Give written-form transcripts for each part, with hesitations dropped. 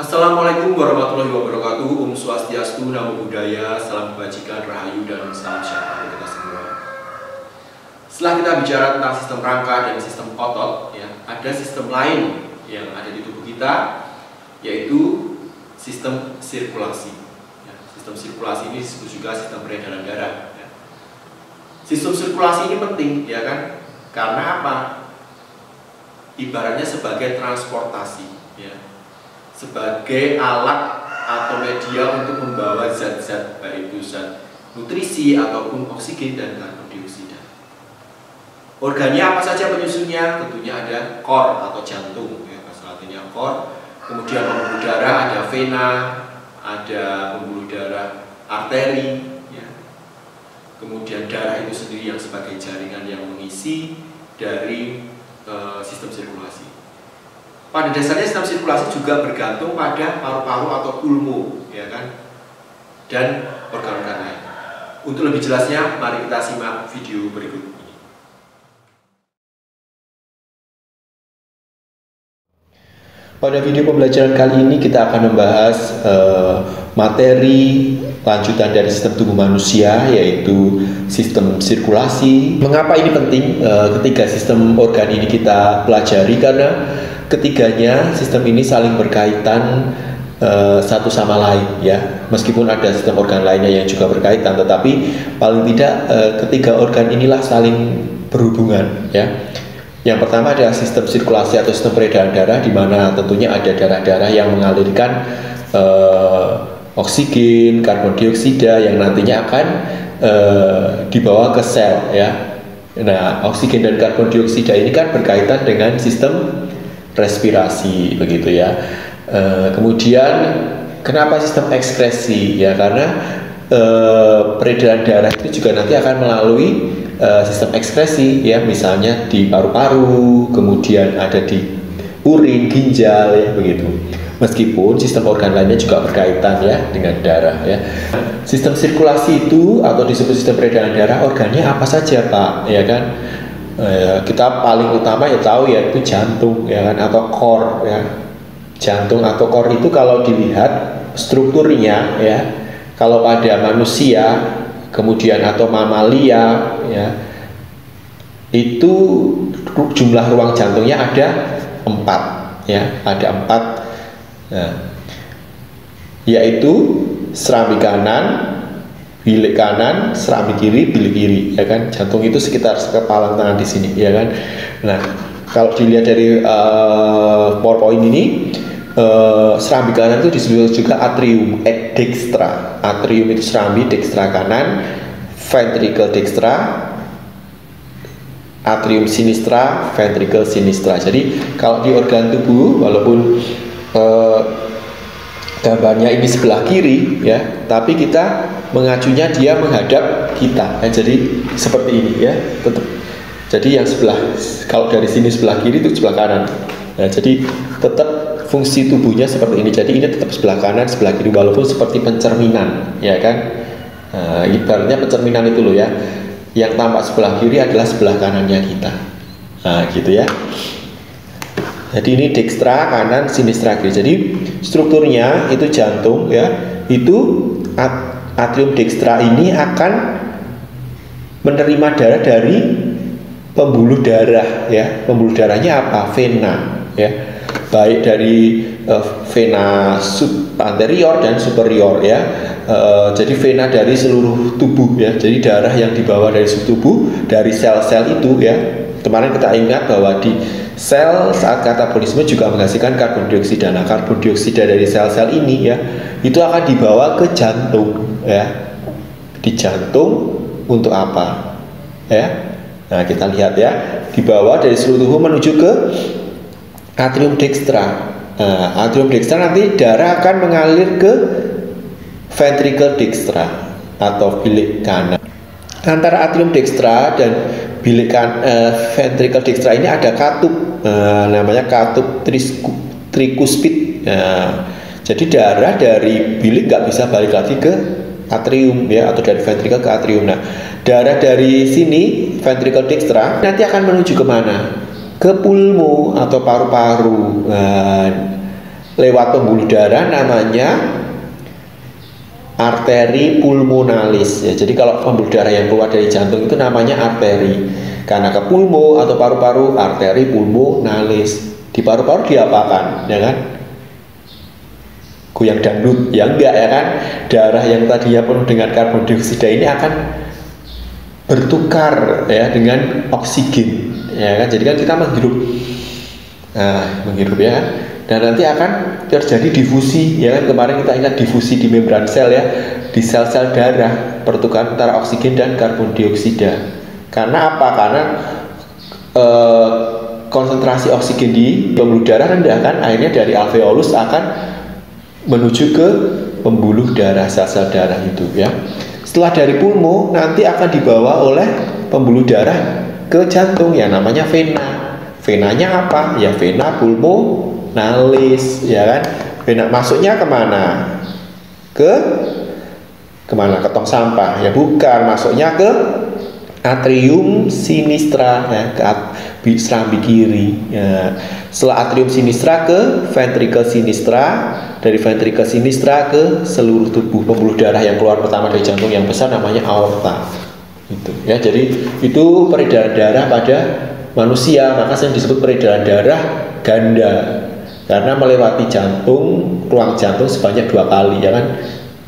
Assalamualaikum warahmatullahi wabarakatuh. Om Swastiastu, Namo Buddhaya, salam kebajikan, rahayu, dan salam sejahtera untuk kita semua. Setelah kita bicara tentang sistem rangka dan sistem otot, ada sistem lain yang ada di tubuh kita, yaitu sistem sirkulasi. Sistem sirkulasi ini disebut juga sistem peredaran darah. Sistem sirkulasi ini penting, ya kan? Karena apa? Ibaratnya sebagai transportasi, sebagai alat atau media untuk membawa zat-zat, baik itu zat nutrisi ataupun oksigen dan karbon dioksida. Organnya apa saja penyusunnya? Tentunya ada core atau jantung, bahasa latinnya core. Kemudian pembuluh darah, ada vena, ada pembuluh darah arteri. Kemudian darah itu sendiri yang sebagai jaringan yang mengisi dari sistem sirkulasi. Pada dasarnya sistem sirkulasi juga bergantung pada paru-paru atau pulmo, dan organ-organ lain. Untuk lebih jelasnya, mari kita simak video berikut ini. Pada video pembelajaran kali ini kita akan membahas materi lanjutan dari sistem tubuh manusia, yaitu sistem sirkulasi. Mengapa ini penting ketika sistem organ ini kita pelajari? Karena ketiganya sistem ini saling berkaitan satu sama lain, meskipun ada sistem organ lainnya yang juga berkaitan, tetapi paling tidak ketiga organ inilah saling berhubungan. Yang pertama adalah sistem sirkulasi atau sistem peredaran darah, di mana tentunya ada darah-darah yang mengalirkan oksigen, karbon dioksida yang nantinya akan dibawa ke sel. Nah, oksigen dan karbon dioksida ini kan berkaitan dengan sistem respirasi, begitu ya. Kemudian kenapa sistem ekskresi? Karena peredaran darah itu juga nanti akan melalui sistem ekskresi, misalnya di paru-paru, kemudian ada di urin, ginjal, begitu. Meskipun sistem organ lainnya juga berkaitan dengan darah. Sistem sirkulasi itu atau disebut sistem peredaran darah, organnya apa saja, Pak? Kita paling utama tahu yaitu jantung, atau core. Jantung atau core itu kalau dilihat strukturnya, kalau pada manusia kemudian atau mamalia, itu jumlah ruang jantungnya ada 4, ada 4, yaitu serambi kanan, bilik kanan, serambi kiri, bilik kiri, Jantung itu sekitar kepalan tangan di sini, Nah, kalau dilihat dari PowerPoint ini, serambi kanan itu disebut juga atrium dextra. Atrium itu serambi, dextra kanan, ventricle dextra, atrium sinistra, ventricle sinistra. Jadi kalau di organ tubuh, walaupun gambarnya ini sebelah kiri, tapi kita mengacunya dia menghadap kita, jadi seperti ini, tetap. Jadi yang sebelah, kalau dari sini sebelah kiri itu sebelah kanan. Nah, jadi tetap fungsi tubuhnya seperti ini. Jadi ini tetap sebelah kanan, sebelah kiri, walaupun seperti pencerminan, Nah, ibaratnya pencerminan itu loh, yang tampak sebelah kiri adalah sebelah kanannya kita. Nah, gitu ya. Jadi ini dextra kanan, sinistra kiri. Jadi strukturnya itu jantung, itu atrium dextra ini akan menerima darah dari pembuluh darah, Pembuluh darahnya apa? Vena, baik dari vena anterior dan superior, jadi vena dari seluruh tubuh, Jadi darah yang dibawa dari seluruh tubuh, dari sel-sel itu, Kemarin kita ingat bahwa di sel saat katabolisme juga menghasilkan karbon dioksida. Nah, karbon dioksida dari sel-sel ini, itu akan dibawa ke jantung, Di jantung untuk apa? Nah, kita lihat, dibawa dari seluruh tubuh menuju ke atrium dextra. Nah, atrium dextra nanti darah akan mengalir ke ventricle dextra atau bilik kanan. Antara atrium dextra dan bilik ventricle dextra ini ada katup, namanya katup trikuspid. Jadi darah dari bilik nggak bisa balik lagi ke atrium, atau dari ventricle ke atrium. Nah, darah dari sini ventricle dextra nanti akan menuju kemana? Ke pulmo atau paru-paru. lewat pembuluh darah namanya arteri pulmonalis ya. Jadi kalau pembuluh darah yang keluar dari jantung itu namanya arteri. Karena ke pulmo atau paru-paru, arteri pulmonalis. Di paru-paru diapakan, ya kan? Goyang dangdut, ya enggak ya kan? Darah yang tadinya penuh dengan karbon dioksida ini akan bertukar ya dengan oksigen, ya kan? Jadi kan kita menghirup, menghirup ya kan? Dan nanti akan terjadi difusi, ya kan? Kemarin kita ingat difusi di membran sel ya, di sel-sel darah, pertukaran antara oksigen dan karbon dioksida. Karena apa? Karena konsentrasi oksigen di pembuluh darah rendah kan, akhirnya dari alveolus akan menuju ke pembuluh darah, sel-sel darah itu ya. Setelah dari pulmo nanti akan dibawa oleh pembuluh darah ke jantung ya, namanya vena. Venanya apa? Ya vena pulmonalis ya kan. Vena masuknya kemana? Kemana? Ke tong sampah ya? Bukan, masuknya ke atrium sinistra ya, ke serambi kiri ya. Setelah atrium sinistra ke ventricle sinistra, dari ventricle sinistra ke seluruh tubuh. Pembuluh darah yang keluar pertama dari jantung yang besar namanya aorta itu ya. Jadi itu peredaran darah pada manusia, maka sering disebut peredaran darah ganda karena melewati jantung, ruang jantung sebanyak 2 kali ya kan.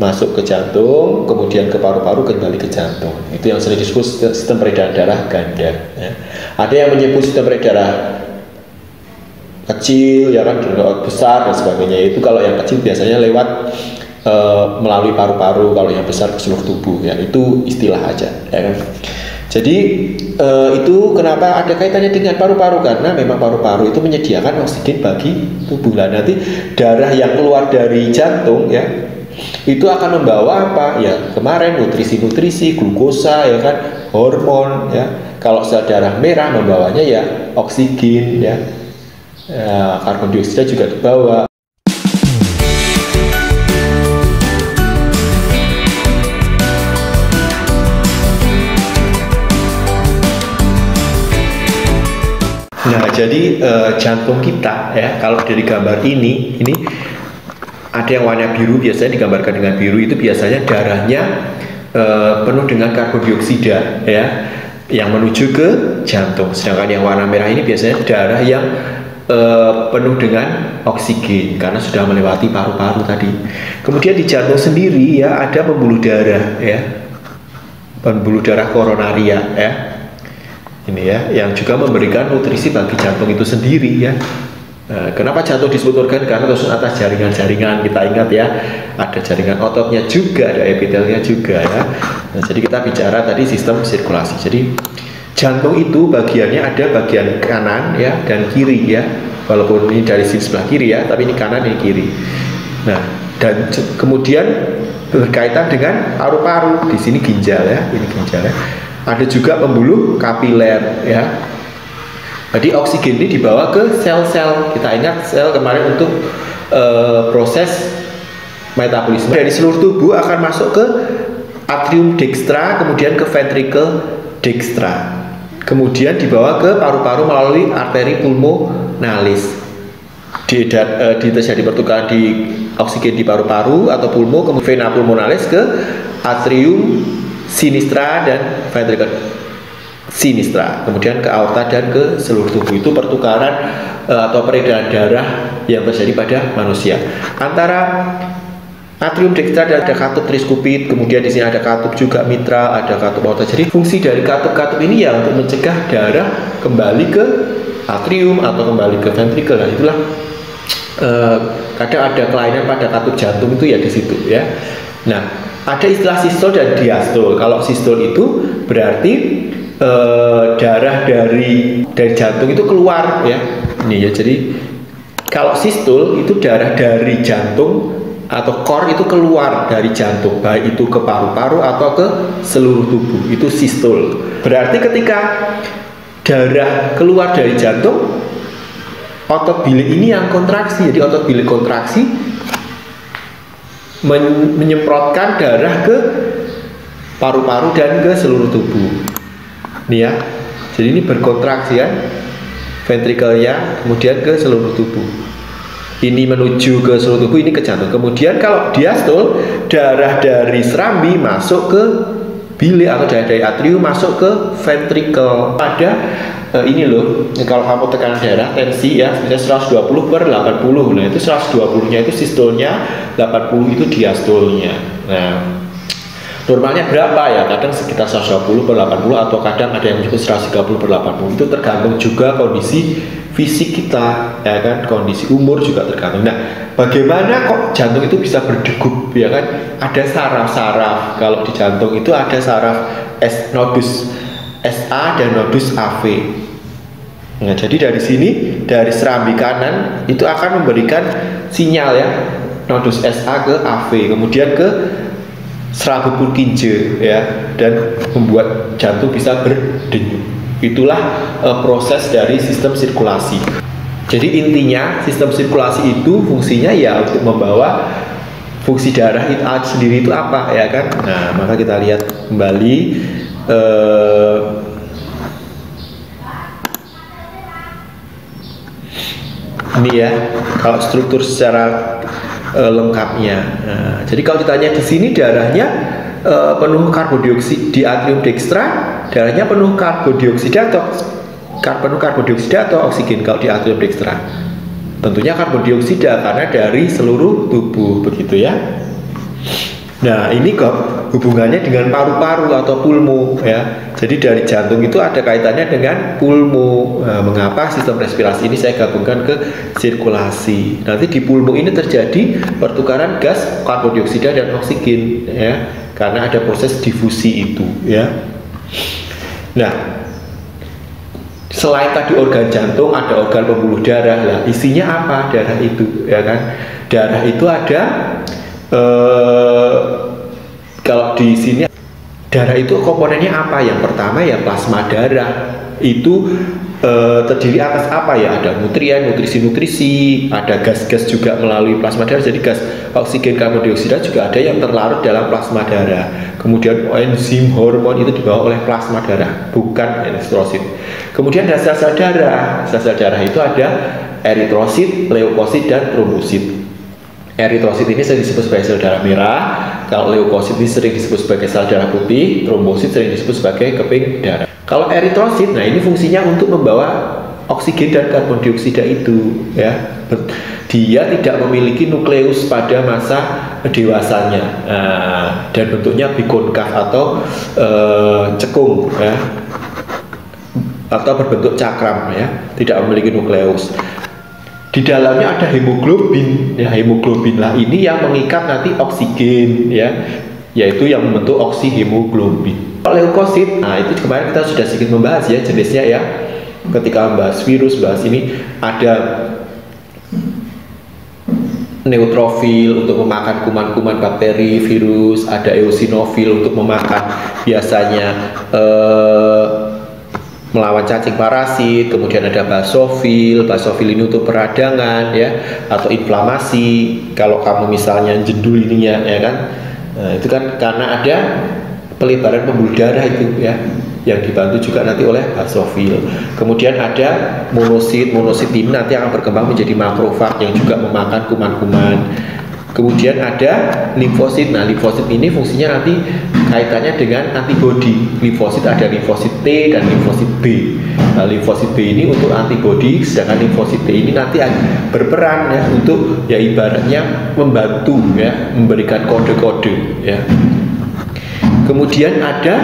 Masuk ke jantung, kemudian ke paru-paru, kembali ke jantung. Itu yang sering disebut sistem peredaran darah ganda ya. Ada yang menyebut sistem peredaran kecil ya kan, besar dan sebagainya. Itu kalau yang kecil biasanya lewat melalui paru-paru, kalau yang besar ke seluruh tubuh ya. Itu istilah aja ya kan. Jadi itu kenapa ada kaitannya dengan paru-paru, karena memang paru-paru itu menyediakan oksigen bagi tubuh. Nah, nanti darah yang keluar dari jantung ya itu akan membawa apa ya, kemarin nutrisi-nutrisi, glukosa ya kan, hormon ya. Kalau sel darah merah membawanya ya oksigen ya, karbon dioksida juga dibawa. Nah, jadi jantung kita ya, kalau dari gambar ini ada yang warna biru, biasanya digambarkan dengan biru, itu biasanya darahnya penuh dengan karbon dioksida ya, yang menuju ke jantung. Sedangkan yang warna merah ini biasanya darah yang penuh dengan oksigen karena sudah melewati paru-paru tadi. Kemudian di jantung sendiri ya ada pembuluh darah ya, pembuluh darah koronaria ya. Ini ya, yang juga memberikan nutrisi bagi jantung itu sendiri ya. Kenapa jantung disebut organ? Karena terus atas jaringan-jaringan, kita ingat ya, ada jaringan ototnya juga, ada epitelnya juga ya. Nah, jadi kita bicara tadi sistem sirkulasi. Jadi jantung itu bagiannya ada bagian kanan ya dan kiri ya. Walaupun ini dari sini sebelah kiri ya, tapi ini kanan, ini kiri. Nah, dan kemudian berkaitan dengan paru-paru. Di sini ginjal ya, ini ginjal ya. Ada juga pembuluh kapiler ya. Jadi oksigen ini dibawa ke sel-sel. Kita ingat sel kemarin untuk proses metabolisme. Dari seluruh tubuh akan masuk ke atrium dextra, kemudian ke ventricle dextra. Kemudian dibawa ke paru-paru melalui arteri pulmonalis. Terjadi pertukaran di oksigen di paru-paru atau pulmo, kemudian vena pulmonalis ke atrium sinistra dan ventricle sinistra, kemudian ke aorta dan ke seluruh tubuh. Itu pertukaran atau peredaran darah yang terjadi pada manusia. Antara atrium dextra ada katup triskupit, kemudian di sini ada katup juga mitral, ada katup aorta. Jadi fungsi dari katup-katup ini ya untuk mencegah darah kembali ke atrium atau kembali ke ventricle. Nah, itulah kadang ada kelainan pada katup jantung itu ya di situ ya. Nah, ada istilah sistol dan diastol. Kalau sistol itu berarti darah dari jantung itu keluar ya. Ini ya, jadi kalau sistol itu darah dari jantung atau core itu keluar dari jantung, baik itu ke paru-paru atau ke seluruh tubuh, itu sistol. Berarti ketika darah keluar dari jantung, otot bilik ini yang kontraksi. Jadi otot bilik kontraksi menyemprotkan darah ke paru-paru dan ke seluruh tubuh. Nih ya, jadi ini berkontraksi ya, ventrikelnya kemudian ke seluruh tubuh. ini menuju ke seluruh tubuh, ini ke jantung. Kemudian kalau diastol, darah dari serambi masuk ke bile atau darah dari atrium masuk ke ventricle. Pada ini loh, kalau kamu tekan darah tensi ya, misalnya 120/80. Nah, itu 120-nya itu sistolnya, 80 itu diastolnya. Nah, normalnya berapa ya? Kadang sekitar 120/80 atau kadang ada yang menyebut 130/80. Itu tergantung juga kondisi fisik kita, ya kan? Kondisi umur juga tergantung. Nah, bagaimana kok jantung itu bisa berdegup, ya kan? Ada saraf-saraf. Kalau di jantung itu ada saraf nodus SA dan nodus AV. Nah, jadi dari sini, dari serambi kanan itu akan memberikan sinyal ya, nodus SA ke AV, kemudian ke serabut Purkinje ya, dan membuat jantung bisa berdenyut. Itulah proses dari sistem sirkulasi. Jadi intinya sistem sirkulasi itu fungsinya ya untuk membawa fungsi darah itu sendiri itu apa ya kan. Nah, maka kita lihat kembali ini ya, kalau struktur secara lengkapnya. Nah, jadi kalau ditanya di sini darahnya penuh karbodioksida di atrium dextra, darahnya penuh karbodioksida atau oksigen kalau di atrium dextra. Tentunya karbodioksida karena dari seluruh tubuh, begitu ya. Nah, ini kok hubungannya dengan paru-paru atau pulmo ya. Jadi dari jantung itu ada kaitannya dengan pulmo. Nah, mengapa sistem respirasi ini saya gabungkan ke sirkulasi? Nanti di pulmo ini terjadi pertukaran gas karbon dioksida dan oksigen ya, karena ada proses difusi itu ya. Nah, selain tadi organ jantung, ada organ pembuluh darah. Lah, isinya apa darah itu ya kan? Darah itu ada kalau di sini darah itu komponennya apa? Yang pertama ya plasma darah. Itu terdiri atas apa ya? Ada nutrien, nutrisi-nutrisi, ada gas-gas juga melalui plasma darah. Jadi gas oksigen, karbon dioksida juga ada yang terlarut dalam plasma darah. Kemudian enzim, hormon itu dibawa oleh plasma darah, bukan eritrosit. Kemudian ada sel-sel darah. Sel-sel darah itu ada eritrosit, leukosit, dan trombosit. Eritrosit ini sering disebut sebagai sel darah merah. Kalau leukosit ini sering disebut sebagai sel darah putih. Trombosit sering disebut sebagai keping darah. Kalau eritrosit, nah ini fungsinya untuk membawa oksigen dan karbon dioksida itu ya. Dia tidak memiliki nukleus pada masa dewasanya, dan bentuknya bikonkav atau cekung ya, atau berbentuk cakram ya, tidak memiliki nukleus. Di dalamnya ada hemoglobin ya, hemoglobin lah ini yang mengikat nanti oksigen ya, yaitu yang membentuk oksihemoglobin. Leukosit, nah itu kemarin kita sudah sedikit membahas ya jenisnya ya, ketika membahas virus, bahas ini ada neutrofil untuk memakan kuman-kuman bakteri virus, ada eosinofil untuk memakan biasanya melawan cacing parasit, kemudian ada basofil. Basofil ini untuk peradangan ya, atau inflamasi. Kalau kamu misalnya jendul ininya ya kan, nah, itu kan karena ada pelebaran pembuluh darah itu ya, yang dibantu juga nanti oleh basofil. Kemudian ada monosit. Monosit ini nanti akan berkembang menjadi makrofag yang juga memakan kuman-kuman. Kemudian ada limfosit. Nah, limfosit ini fungsinya nanti kaitannya dengan antibodi. Limfosit ada limfosit T dan limfosit B. Nah, limfosit B ini untuk antibodi, sedangkan limfosit T ini nanti berperan ya untuk ya ibaratnya membantu ya, memberikan kode-kode ya. Kemudian ada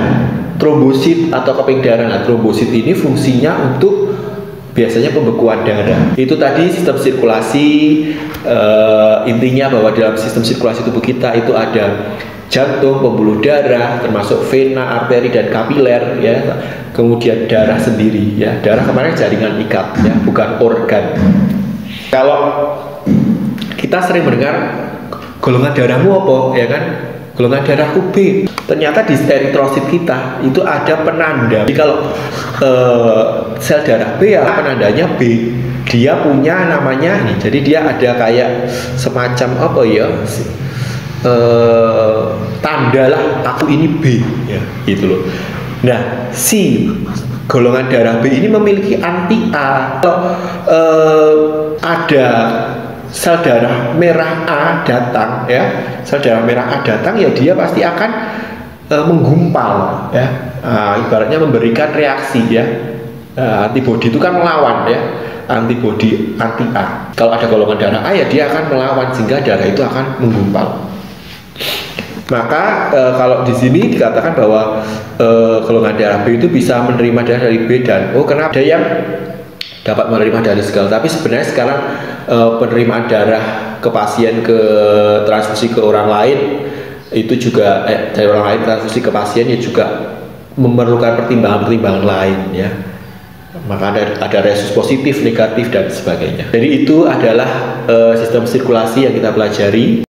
trombosit atau keping darah. Nah, trombosit ini fungsinya untuk biasanya pembekuan darah. Itu tadi sistem sirkulasi. Intinya bahwa dalam sistem sirkulasi tubuh kita itu ada jantung, pembuluh darah, termasuk vena, arteri, dan kapiler ya. Kemudian darah sendiri ya. Darah kemarin jaringan ikat ya, bukan organ. Kalau kita sering mendengar golongan darahmu apa ya kan? Golongan darahku B. Ternyata di eritrosit kita itu ada penanda. Jadi kalau sel darah B ya penandanya B. Dia punya namanya nih. Jadi dia ada kayak semacam apa ya? Tanda lah, aku ini B ya, gitu loh. Nah, si golongan darah B ini memiliki anti A. Kalau ada sel darah merah A datang ya, sel darah merah A datang ya dia pasti akan menggumpal ya, ibaratnya memberikan reaksi ya. Antibodi itu kan melawan ya, antibodi anti A. Kalau ada golongan darah A ya dia akan melawan sehingga darah itu akan menggumpal. Maka kalau di sini dikatakan bahwa golongan darah B itu bisa menerima darah dari B dan O, kenapa ada yang dapat menerima dari segala. Tapi sebenarnya sekarang penerimaan darah ke pasien ke transfusi ke orang lain itu juga dari orang lain transfusi ke pasien ya juga memerlukan pertimbangan-pertimbangan lain ya. Maka ada resus positif, negatif dan sebagainya. Jadi itu adalah sistem sirkulasi yang kita pelajari.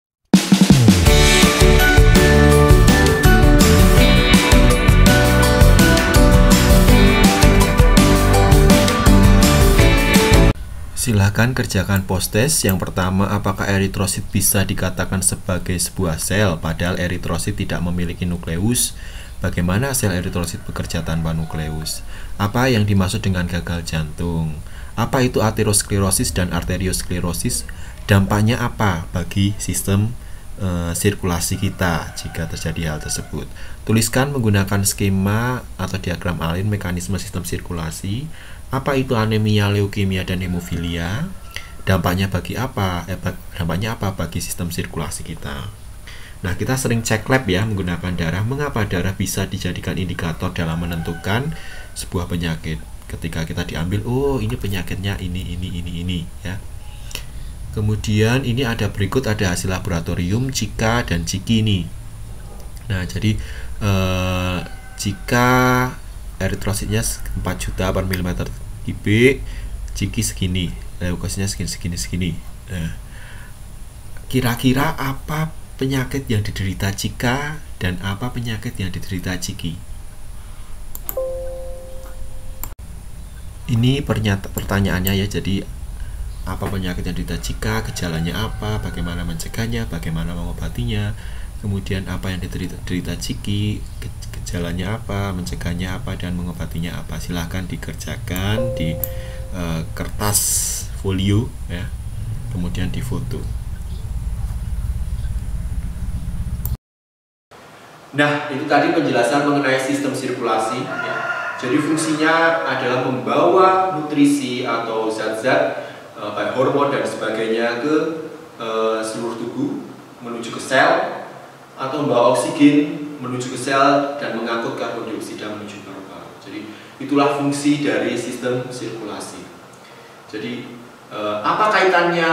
Silahkan kerjakan post-test. Yang pertama, apakah eritrosit bisa dikatakan sebagai sebuah sel padahal eritrosit tidak memiliki nukleus? Bagaimana sel eritrosit bekerja tanpa nukleus? Apa yang dimaksud dengan gagal jantung? Apa itu aterosklerosis dan arteriosklerosis? Dampaknya apa bagi sistem sirkulasi kita jika terjadi hal tersebut? Tuliskan menggunakan skema atau diagram Allen mekanisme sistem sirkulasi. Apa itu anemia, leukemia, dan hemofilia? Dampaknya bagi apa? Dampaknya apa bagi sistem sirkulasi kita? Nah, kita sering cek lab ya menggunakan darah. Mengapa darah bisa dijadikan indikator dalam menentukan sebuah penyakit? Ketika kita diambil, oh ini penyakitnya ini ya. Kemudian ini ada berikut ada hasil laboratorium Cika dan Ciki ini. Nah, jadi jika eritrositnya 4 juta per milimeter kubik, Ciki segini, leukositnya segini. Nah, kira-kira apa penyakit yang diderita Cika dan apa penyakit yang diderita Ciki? Ini pertanyaannya ya. Jadi apa penyakit yang diderita Cika, gejalanya apa, bagaimana mencegahnya, bagaimana mengobatinya, kemudian apa yang diderita Ciki, gejalanya apa, mencegahnya apa, dan mengobatinya apa. Silahkan dikerjakan di kertas folio ya, kemudian difoto. Nah, itu tadi penjelasan mengenai sistem sirkulasi ya. Jadi fungsinya adalah membawa nutrisi atau zat-zat baik hormon dan sebagainya ke seluruh tubuh, menuju ke sel, atau membawa oksigen menuju ke sel dan mengangkut karbon dioksida menuju paru-paru. Jadi itulah fungsi dari sistem sirkulasi. Jadi apa kaitannya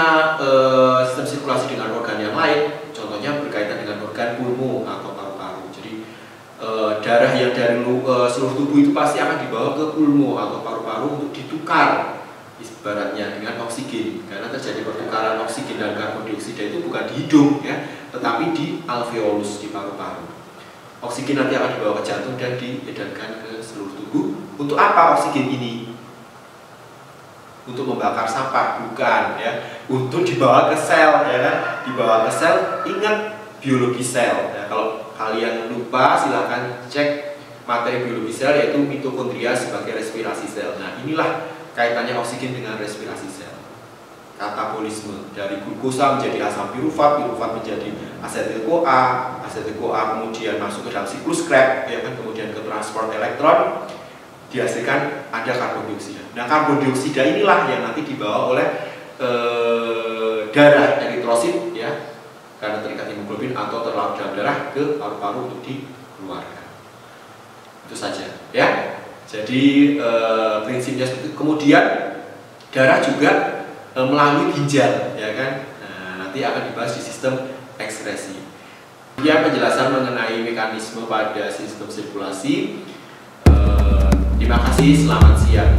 sistem sirkulasi dengan organ yang lain? Contohnya berkaitan dengan organ pulmo atau paru-paru. Jadi darah yang dari seluruh tubuh itu pasti akan dibawa ke pulmo atau paru-paru untuk ditukar ibaratnya dengan oksigen, karena terjadi pertukaran oksigen dan karbon dioksida itu bukan di hidung ya, tetapi di alveolus di paru-paru. Oksigen nanti akan dibawa ke jantung dan diedarkan ke seluruh tubuh. Untuk apa oksigen ini? Untuk membakar sampah? Bukan ya. Untuk dibawa ke sel ya kan? Dibawa ke sel. Ingat biologi sel ya. Kalau kalian lupa silahkan cek materi biologi sel, yaitu mitokondria sebagai respirasi sel. Nah, inilah kaitannya oksigen dengan respirasi sel. Katabolisme dari glukosa menjadi asam pirufat, pirufat menjadi asetil-CoA, asetil-CoA kemudian masuk ke dalam siklus Krebs ya kan, kemudian ke transport elektron, dihasilkan ada karbon dioksida. Nah, karbon dioksida inilah yang nanti dibawa oleh darah eritrosit ya, karena terikat hemoglobin atau terlarut dalam darah ke paru-paru untuk dikeluarkan. Itu saja ya. Jadi prinsipnya seperti itu. Kemudian darah juga melalui ginjal ya kan. Nah, nanti akan dibahas di sistem ekskresi. Kemudian penjelasan mengenai mekanisme pada sistem sirkulasi. Terima kasih, selamat siang.